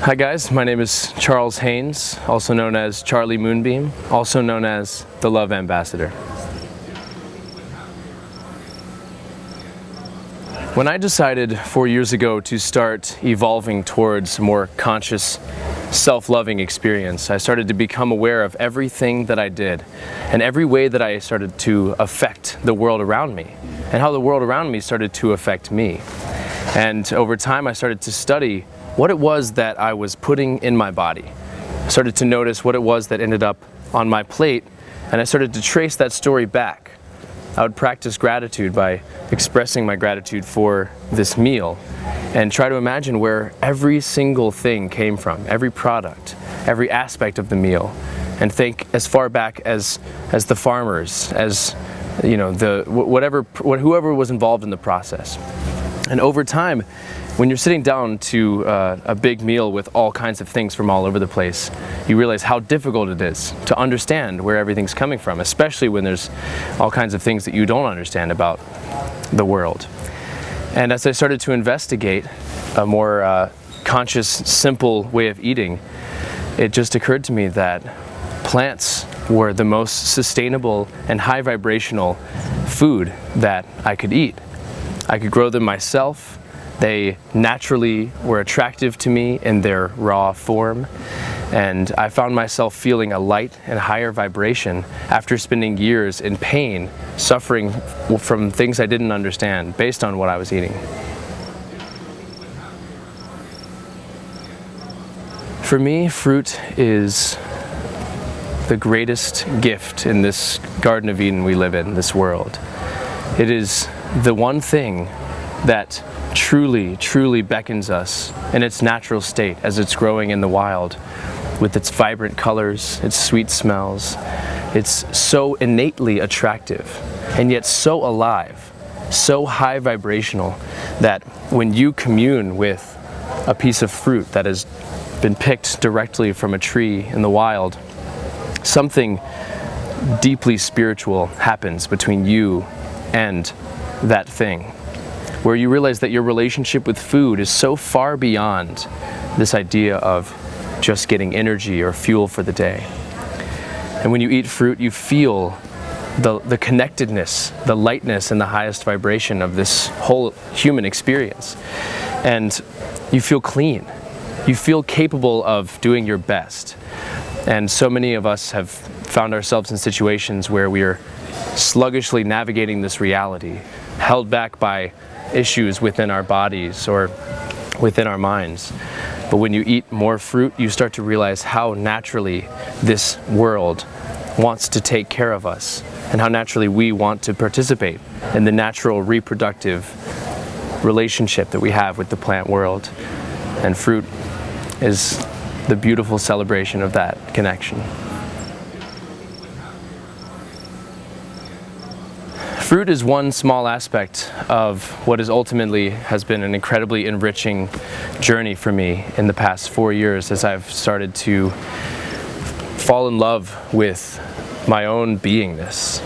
Hi guys, my name is Charles Haines, also known as Charlie Moonbeam, also known as the Love Ambassador. When I decided 4 years ago to start evolving towards a more conscious, self-loving experience, I started to become aware of everything that I did and every way that I started to affect the world around me and how the world around me started to affect me. And over time I started to study what it was that I was putting in my body. I started to notice what it was that ended up on my plate, and I started to trace that story back. I would practice gratitude by expressing my gratitude for this meal and try to imagine where every single thing came from, every product, every aspect of the meal, and think as far back as the farmers, as whoever was involved in the process. And over time, when you're sitting down to a big meal with all kinds of things from all over the place, you realize how difficult it is to understand where everything's coming from, especially when there's all kinds of things that you don't understand about the world. And as I started to investigate a more conscious, simple way of eating, it just occurred to me that plants were the most sustainable and high vibrational food that I could eat. I could grow them myself. They naturally were attractive to me in their raw form, and I found myself feeling a light and higher vibration after spending years in pain, suffering from things I didn't understand based on what I was eating. For me, fruit is the greatest gift in this Garden of Eden we live in, this world. It is the one thing that truly beckons us in its natural state as it's growing in the wild, with its vibrant colors, its sweet smells. It's so innately attractive and yet so alive, so high vibrational that when you commune with a piece of fruit that has been picked directly from a tree in the wild, something deeply spiritual happens between you and that thing, where you realize that your relationship with food is so far beyond this idea of just getting energy or fuel for the day. And when you eat fruit, you feel the connectedness, the lightness, and the highest vibration of this whole human experience. And you feel clean. You feel capable of doing your best. And so many of us have found ourselves in situations where we are sluggishly navigating this reality, held back by issues within our bodies or within our minds. But when you eat more fruit, you start to realize how naturally this world wants to take care of us and how naturally we want to participate in the natural reproductive relationship that we have with the plant world. And fruit is the beautiful celebration of that connection. Fruit is one small aspect of what ultimately has been an incredibly enriching journey for me in the past 4 years as I've started to fall in love with my own beingness.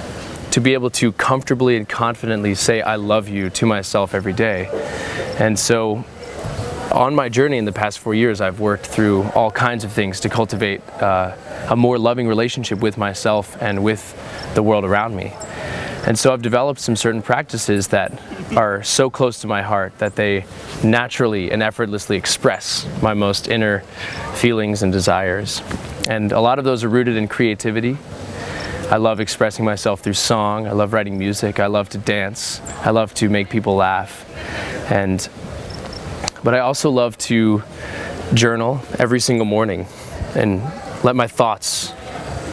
To be able to comfortably and confidently say I love you to myself every day. And so on my journey in the past 4 years, I've worked through all kinds of things to cultivate a more loving relationship with myself and with the world around me. And so I've developed some certain practices that are so close to my heart that they naturally and effortlessly express my most inner feelings and desires. And a lot of those are rooted in creativity. I love expressing myself through song. I love writing music. I love to dance. I love to make people laugh. But I also love to journal every single morning and let my thoughts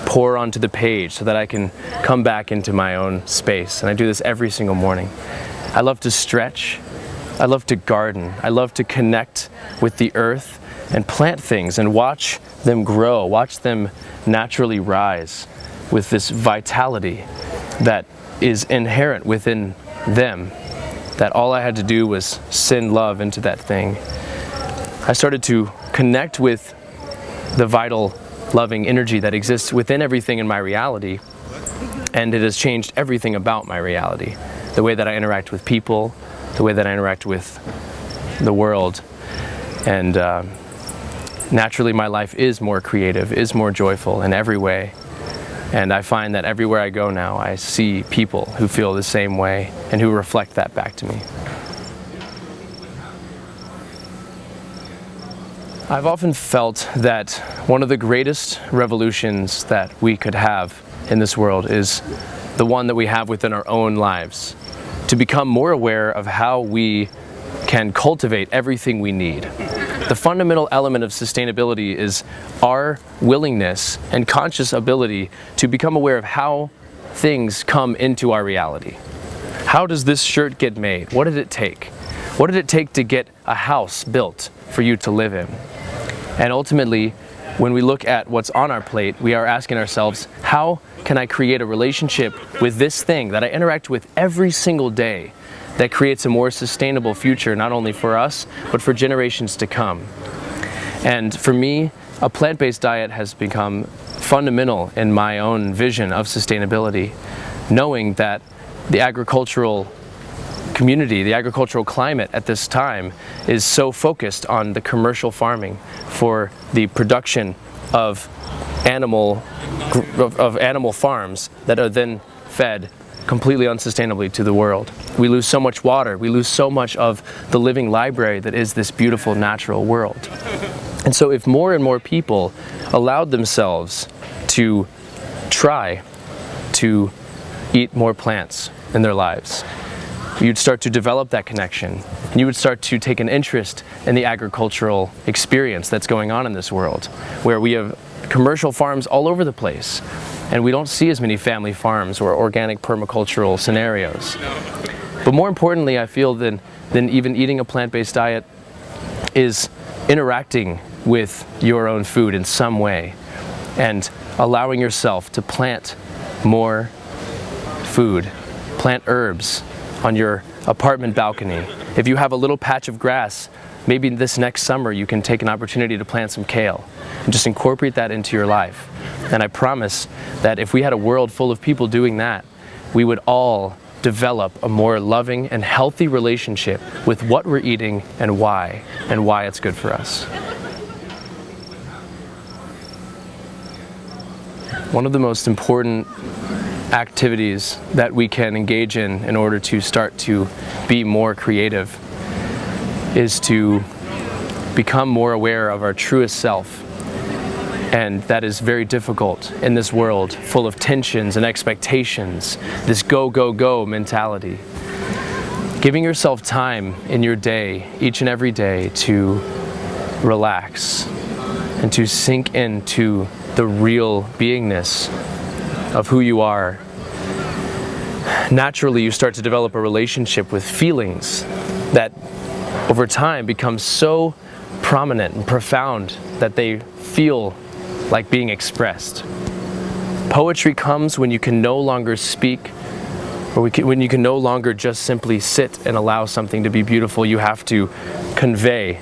pour onto the page so that I can come back into my own space. And I do this every single morning. I love to stretch. I love to garden. I love to connect with the earth and plant things and watch them grow, watch them naturally rise with this vitality that is inherent within them, that all I had to do was send love into that thing. I started to connect with the vital, loving energy that exists within everything in my reality, and it has changed everything about my reality. The way that I interact with people, the way that I interact with the world, and naturally my life is more creative, is more joyful in every way. And I find that everywhere I go now, I see people who feel the same way and who reflect that back to me. I've often felt that one of the greatest revolutions that we could have in this world is the one that we have within our own lives, to become more aware of how we can cultivate everything we need. The fundamental element of sustainability is our willingness and conscious ability to become aware of how things come into our reality. How does this shirt get made? What did it take? What did it take to get a house built for you to live in? And ultimately, when we look at what's on our plate, we are asking ourselves, how can I create a relationship with this thing that I interact with every single day that creates a more sustainable future, not only for us, but for generations to come? And for me, a plant-based diet has become fundamental in my own vision of sustainability, knowing that the agricultural community, the agricultural climate at this time is so focused on the commercial farming for the production of animal farms that are then fed completely unsustainably to the world. We lose so much water, we lose so much of the living library that is this beautiful natural world. And so if more and more people allowed themselves to try to eat more plants in their lives, you'd start to develop that connection. You would start to take an interest in the agricultural experience that's going on in this world, where we have commercial farms all over the place, and we don't see as many family farms or organic permacultural scenarios. But more importantly, I feel than even eating a plant-based diet is interacting with your own food in some way and allowing yourself to plant more food, plant herbs on your apartment balcony. If you have a little patch of grass, maybe this next summer you can take an opportunity to plant some kale and just incorporate that into your life. And I promise that if we had a world full of people doing that, we would all develop a more loving and healthy relationship with what we're eating and why it's good for us. One of the most important activities that we can engage in order to start to be more creative is to become more aware of our truest self. And that is very difficult in this world full of tensions and expectations, this go, go, go mentality. Giving yourself time in your day, each and every day, to relax and to sink into the real beingness of who you are. Naturally, you start to develop a relationship with feelings that over time become so prominent and profound that they feel like being expressed. Poetry comes when you can no longer speak, or when you can no longer just simply sit and allow something to be beautiful. You have to convey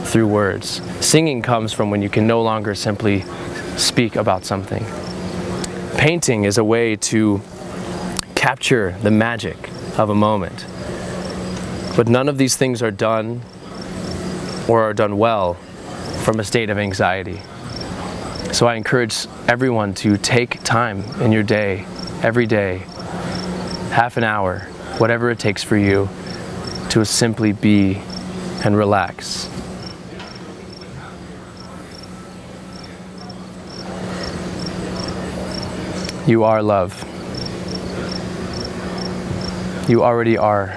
through words. Singing comes from when you can no longer simply speak about something. Painting is a way to capture the magic of a moment. But none of these things are done or are done well from a state of anxiety. So I encourage everyone to take time in your day, every day, half an hour, whatever it takes for you, to simply be and relax. You are love. You already are.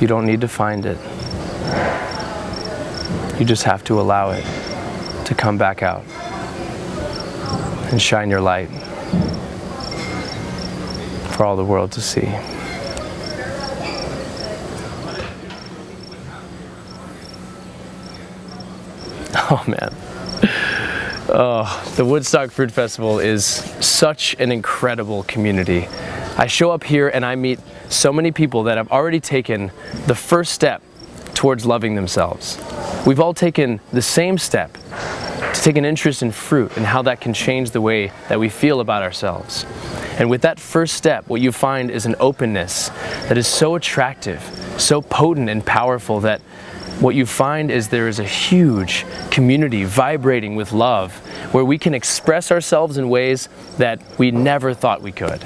You don't need to find it. You just have to allow it to come back out and shine your light for all the world to see. Oh man. Oh, the Woodstock Fruit Festival is such an incredible community. I show up here and I meet so many people that have already taken the first step towards loving themselves. We've all taken the same step to take an interest in fruit and how that can change the way that we feel about ourselves. And with that first step, what you find is an openness that is so attractive, so potent and powerful that what you find is there is a huge community vibrating with love, where we can express ourselves in ways that we never thought we could.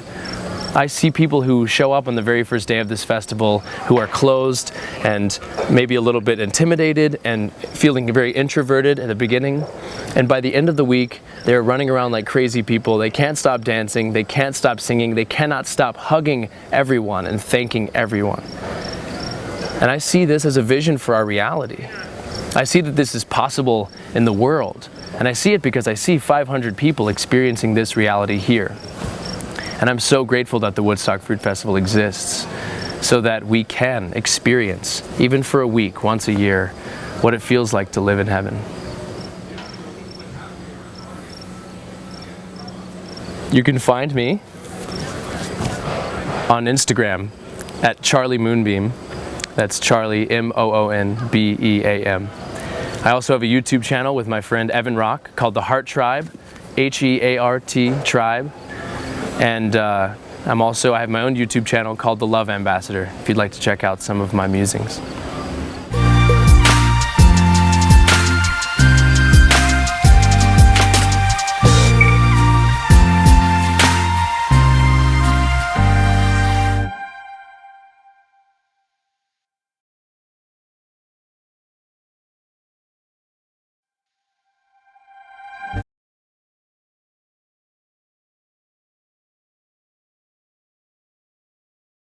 I see people who show up on the very first day of this festival who are closed and maybe a little bit intimidated and feeling very introverted at the beginning. And by the end of the week, they're running around like crazy people. They can't stop dancing, they can't stop singing, they cannot stop hugging everyone and thanking everyone. And I see this as a vision for our reality. I see that this is possible in the world. And I see it because I see 500 people experiencing this reality here. And I'm so grateful that the Woodstock Fruit Festival exists, so that we can experience, even for a week, once a year, what it feels like to live in heaven. You can find me on Instagram at Charlie Moonbeam. That's Charlie, Moonbeam. I also have a YouTube channel with my friend Evan Rock called The Heart Tribe, Heart Tribe. And I have my own YouTube channel called The Love Ambassador, if you'd like to check out some of my musings.